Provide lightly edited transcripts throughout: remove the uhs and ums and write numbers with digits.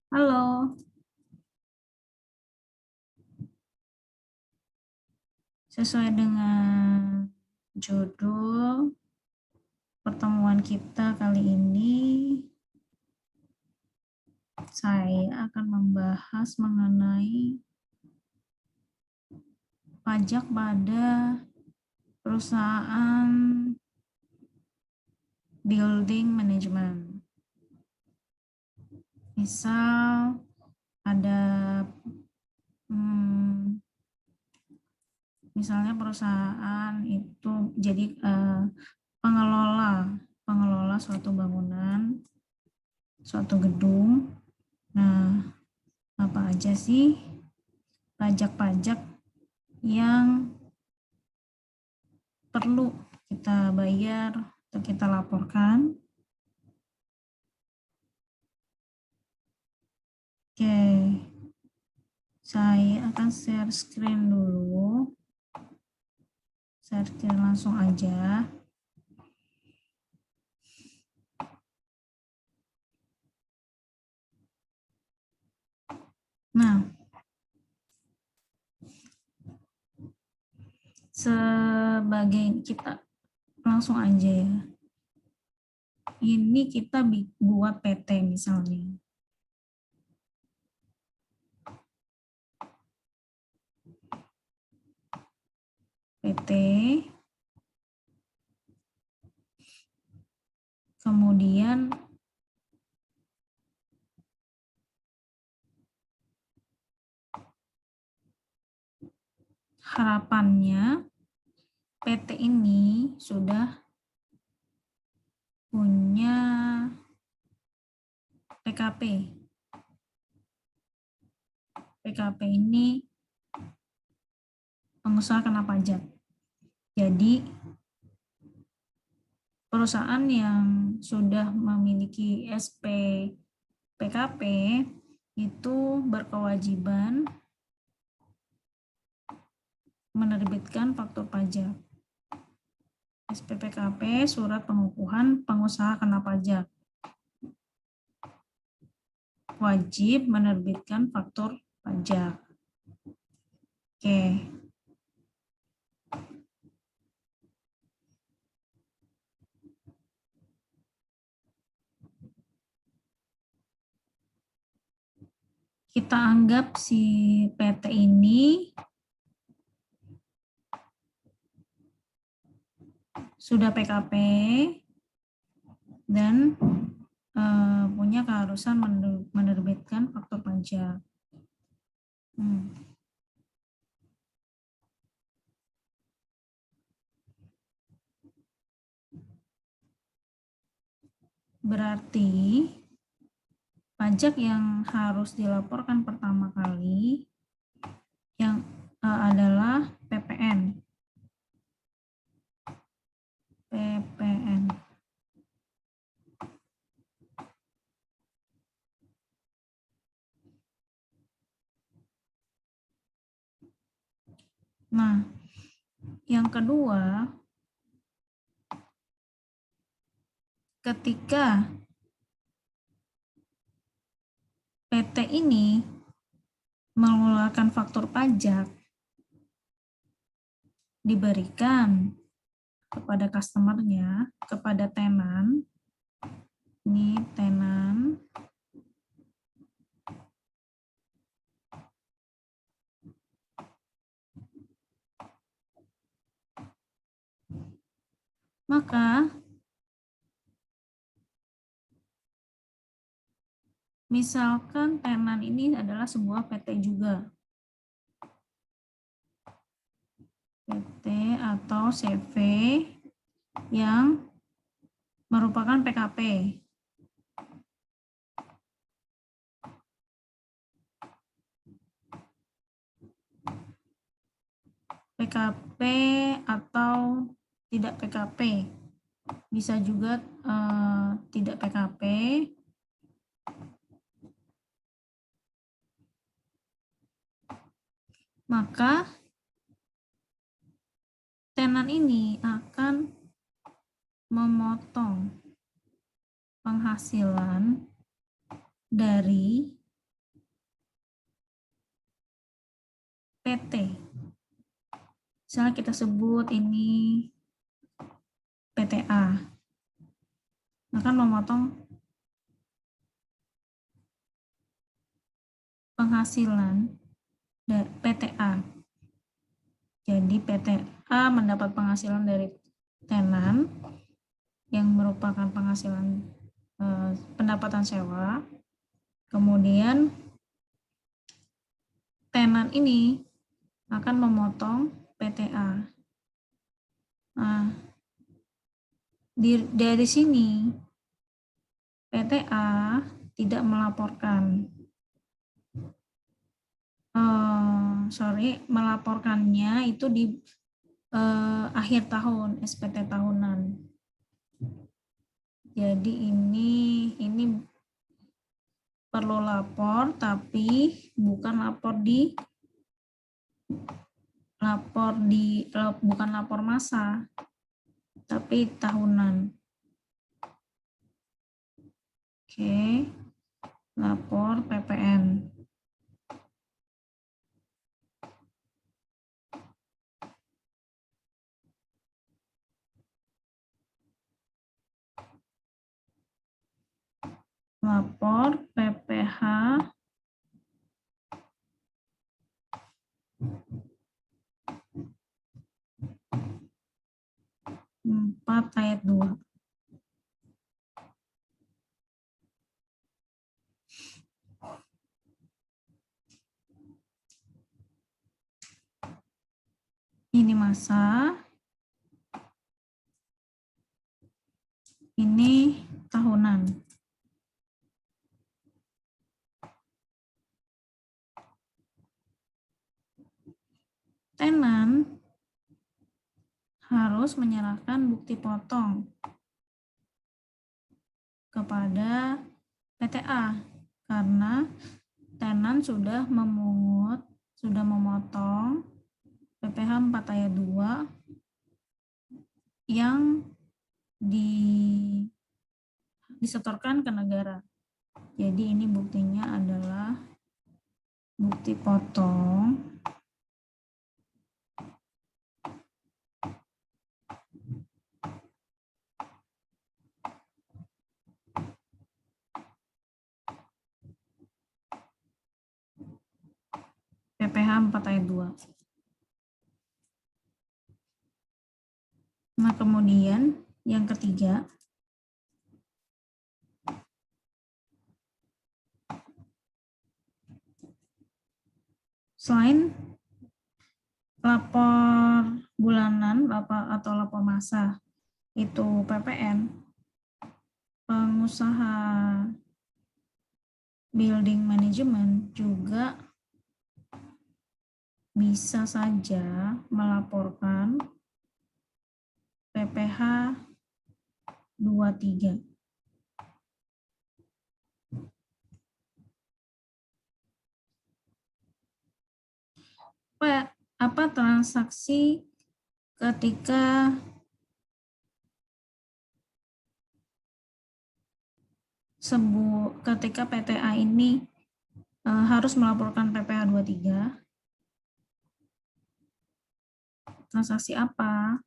Halo, sesuai dengan judul pertemuan kita kali ini, saya akan membahas mengenai pajak pada perusahaan building management. Misal ada misalnya perusahaan itu jadi pengelola suatu bangunan, suatu gedung. Nah, apa aja sih pajak-pajak yang perlu kita bayar atau kita laporkan? Oke, saya akan share screen dulu. Share screen langsung aja. Nah, sebagai kita langsung aja ya. Ini kita buat PT misalnya. PT, kemudian harapannya PT ini sudah punya PKP. PKP ini pengusaha kena pajak. Jadi perusahaan yang sudah memiliki SP PKP itu berkewajiban menerbitkan faktur pajak. SPPKP, surat pengukuhan pengusaha kena pajak. Wajib menerbitkan faktur pajak. Oke. Kita anggap si PT ini sudah PKP dan punya keharusan menerbitkan faktur pajak. Berarti pajak yang harus dilaporkan pertama kali yang adalah PPN. PPN. Nah, yang kedua, ketika PT ini mengeluarkan faktur pajak, diberikan kepada customer-nya, kepada tenan, ini tenan, maka misalkan tenan ini adalah sebuah PT juga, PT atau CV yang merupakan PKP. PKP atau tidak PKP, bisa juga tidak PKP. Maka tenan ini akan memotong penghasilan dari PT. Misalnya kita sebut ini PTA. Akan memotong penghasilan dari PTA. Jadi PTA mendapat penghasilan dari tenan yang merupakan penghasilan pendapatan sewa. Kemudian tenan ini akan memotong PTA. Nah, dari sini PTA tidak melaporkan. Melaporkannya itu di akhir tahun, SPT tahunan. Jadi ini perlu lapor, tapi bukan bukan lapor massa, tapi tahunan. Oke, lapor PPN. Lapor PPh 4 ayat 2. Ini masa, ini tahunan. Tenan harus menyerahkan bukti potong kepada PTA karena tenan sudah memotong PPh 4 ayat 2 yang disetorkan ke negara. Jadi ini buktinya adalah bukti potong PPh 4 ayat 2. Nah, kemudian yang ketiga, selain lapor bulanan atau lapor massa itu PPN, pengusaha building management juga bisa saja melaporkan PPh 23. Apa transaksi ketika PTA ini harus melaporkan PPh 23? Transaksi apa?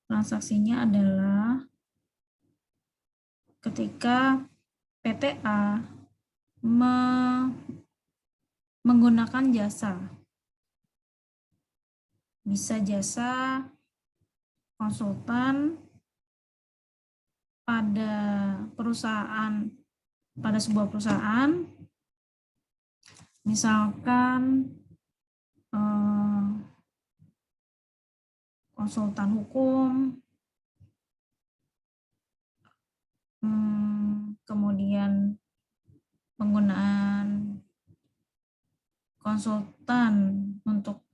Transaksinya adalah ketika PTA menggunakan jasa. Bisa jasa konsultan pada sebuah perusahaan, misalkan konsultan hukum, kemudian penggunaan konsultan untuk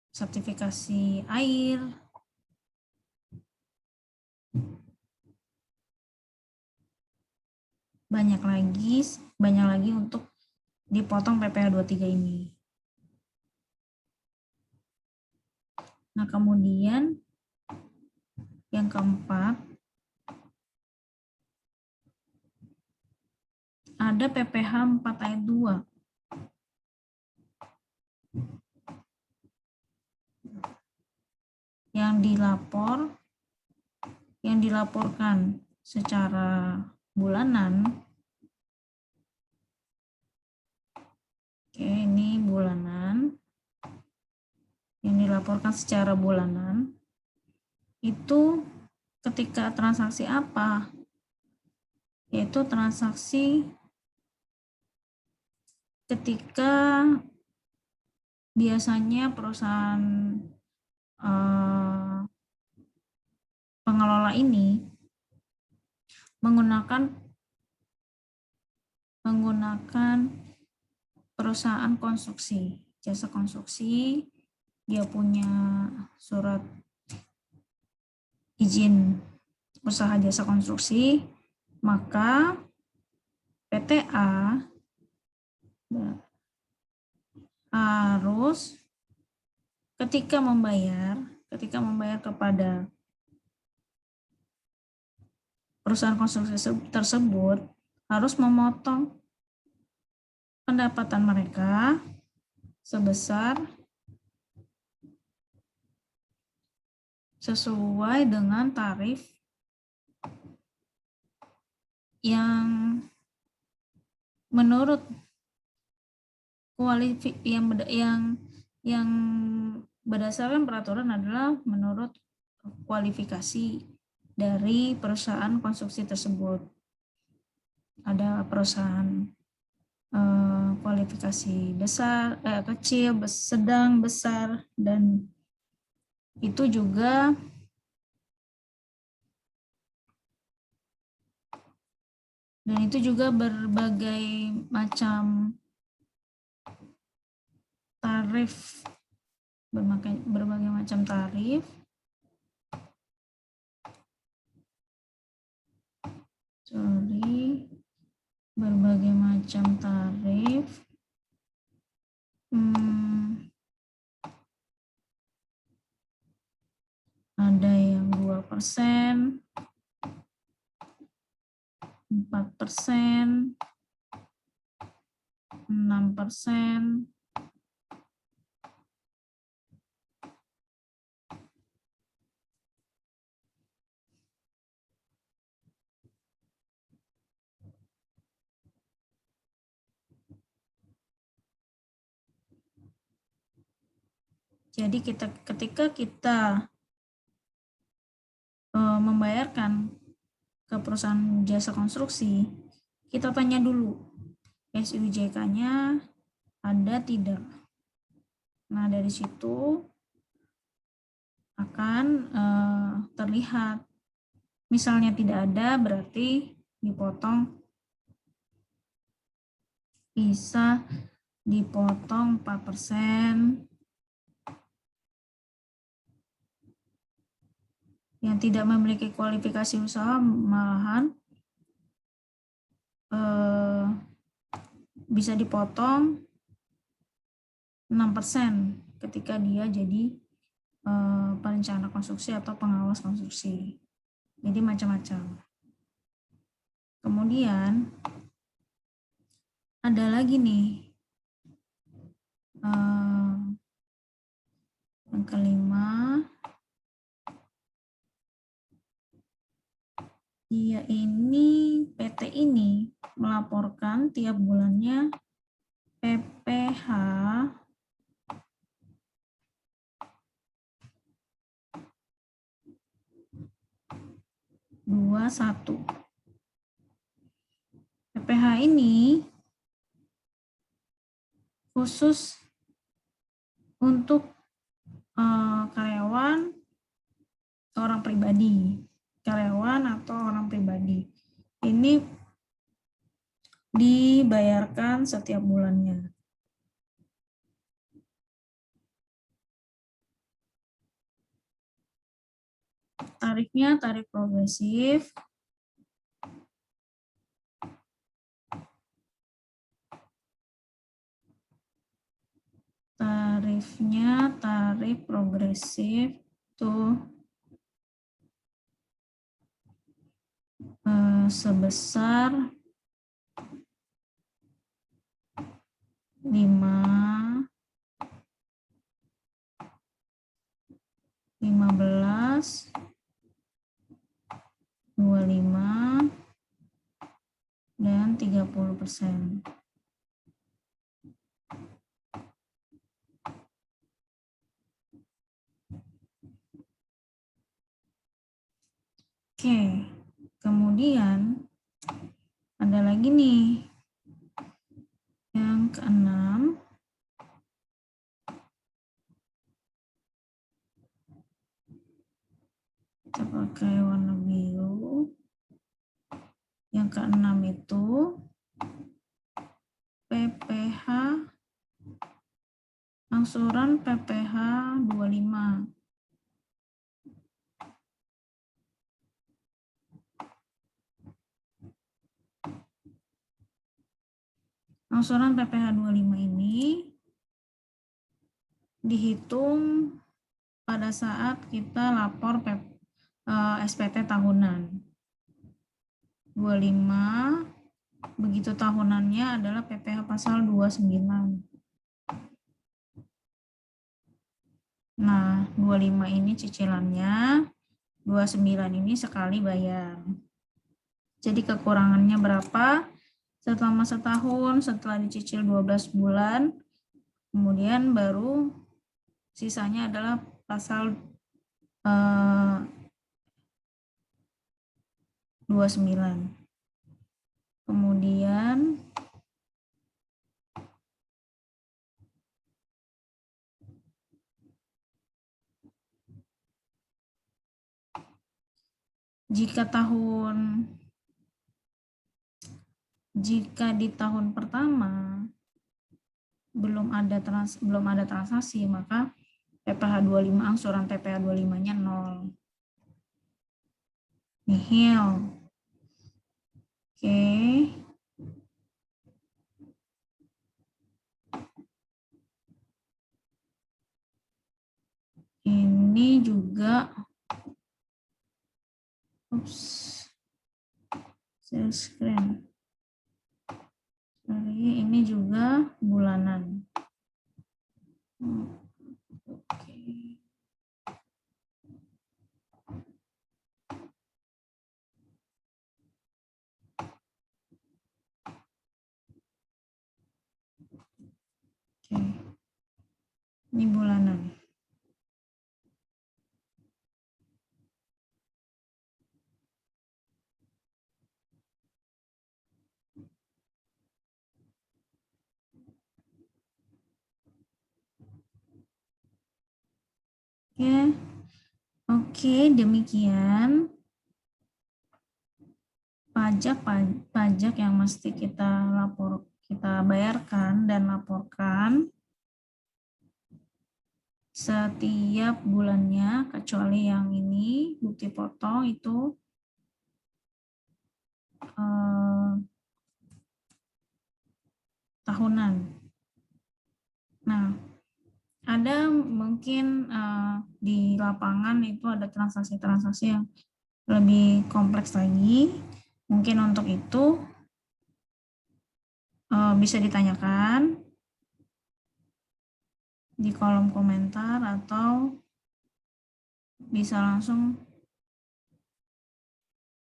sertifikasi air, banyak lagi untuk dipotong PPh 23 ini. Nah, kemudian yang keempat, ada PPh 4 ayat 2. yang dilaporkan secara bulanan. Oke, ini bulanan. Yang dilaporkan secara bulanan itu ketika transaksi apa? Yaitu transaksi ketika biasanya perusahaan pengelola ini menggunakan perusahaan konstruksi, jasa konstruksi, dia punya surat izin usaha jasa konstruksi, maka PTA harus ketika membayar kepada perusahaan konstruksi tersebut harus memotong pendapatan mereka sebesar sesuai dengan tarif yang menurut yang berdasarkan peraturan adalah menurut kualifikasi dari perusahaan konstruksi tersebut. Ada perusahaan kualifikasi besar, kecil, sedang, besar, dan itu juga berbagai macam tarif, berbagai macam tarif. Berbagai macam tarif. Ada yang 2%, 4%, 6%. Jadi ketika kita membayarkan ke perusahaan jasa konstruksi, kita tanya dulu SUJK-nya ada tidak. Nah, dari situ akan terlihat. Misalnya tidak ada, berarti bisa dipotong 4%. Yang tidak memiliki kualifikasi usaha malahan bisa dipotong 6% ketika dia jadi perencana konstruksi atau pengawas konstruksi. Jadi macam-macam. Kemudian ada lagi nih yang kelima, PT ini melaporkan tiap bulannya PPH PPH ini khusus untuk karyawan atau orang pribadi. Ini dibayarkan setiap bulannya. Tarifnya tarif progresif. Tarifnya tarif progresif tuh sebesar 5% 15, 25, dan 30%. Oke, kemudian ada lagi nih yang keenam. Kita pakai warna biru. Yang keenam itu PPh, angsuran PPh 25. Angsuran PPh 25 ini dihitung pada saat kita lapor SPT tahunan. 25, begitu tahunannya adalah PPh pasal 29. Nah, 25 ini cicilannya, 29 ini sekali bayar. Jadi kekurangannya berapa? Selama setahun, setelah dicicil 12 bulan, kemudian baru sisanya adalah pasal 29. Kemudian jika di tahun pertama belum ada transaksi, maka PPh 25 angsuran PPh 25-nya 0. Nihil. Oke. Ini juga share screen. Ini juga bulanan. Oke. Oke. Ini bulanan. Oke, demikian pajak yang mesti kita bayarkan dan laporkan setiap bulannya, kecuali yang ini bukti foto itu tahunan. Nah, ada mungkin di lapangan itu ada transaksi-transaksi yang lebih kompleks lagi. Mungkin untuk itu bisa ditanyakan di kolom komentar atau bisa langsung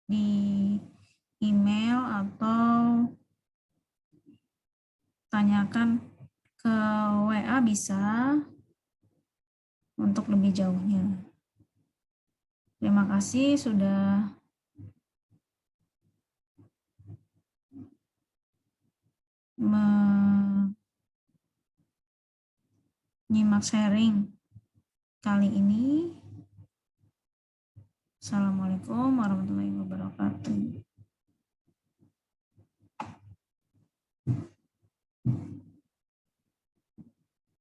di email atau tanyakan ke WA bisa untuk lebih jauhnya. Terima kasih sudah menyimak sharing kali ini. Assalamualaikum warahmatullahi wabarakatuh.